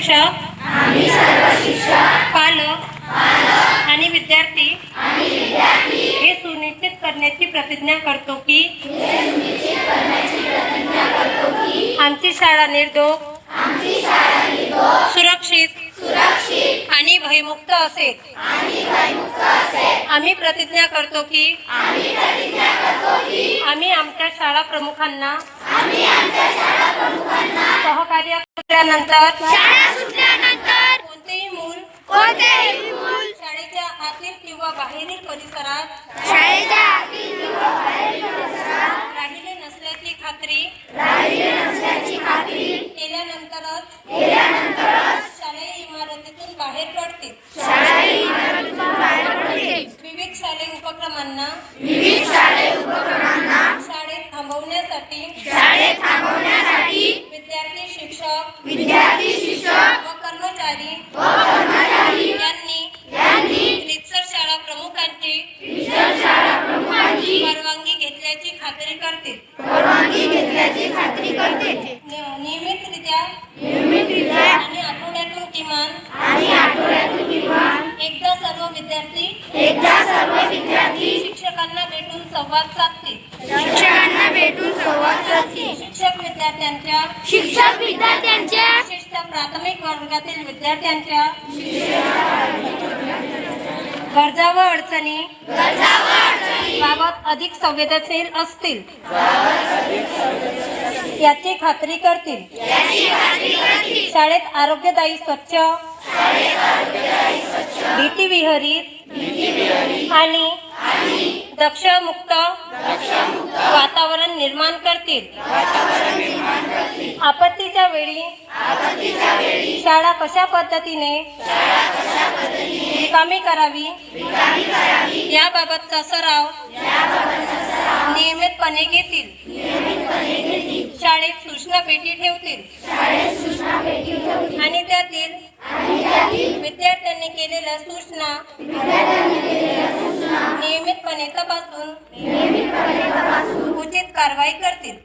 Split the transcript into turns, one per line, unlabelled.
शिक्षक, पालक आणि विद्यार्थी हे सुनिश्चित करण्याची प्रतिज्ञा करतो की आमची शाळा निर्दोष, सुरक्षित आणि भयमुक्त असेल। आम्ही प्रतिज्ञा करतो की आम्ही आमच्या शाळा प्रमुखांना सहकार्य केल्यानंतर कोणतेही मूल शाळेच्या आतील किंवा बाहेरील परिसरात राहिले नसल्याची खात्री केल्यानंतरच शालेय इमारतीतून बाहेर पडतील। विविध शालेय उपक्रमांना शाळेत थांबवण्यासाठी विद्यार्थी, शिक्षक व कर्मचारी यांनी रीतसर शाळा प्रमुखांची परवानगी घेतल्याची खात्री करतील। नियमितरित्या आणि आठवड्यातून किमान एकदा सर्व विद्यार्थी शिक्षकांना भेटून संवाद साधतील। शिक्षक विद्यार्थ्यांच्या विशेषतः प्राथमिक वर्गातील विद्यार्थ्यांच्या गरजा व अडचणी बाबत अधिक संवेदनशील असतील याची खात्री करतील। शाळेत आरोग्यदायी, स्वच्छ, भीतीविरहित आणि दक्षमुक्त वातावरण निर्माण करतील। आपत्तीच्या वेळी शाळा कशा पद्धतीने रिकामी करावी याबाबतचा सराव नियमितपणे घेतील। शाळेत सूचना पेटी ठेवतील आणि त्यातील विद्यार्थ्यांनी केलेल्या सूचना नियमितपणे तपासून उचित कारवाई करतील।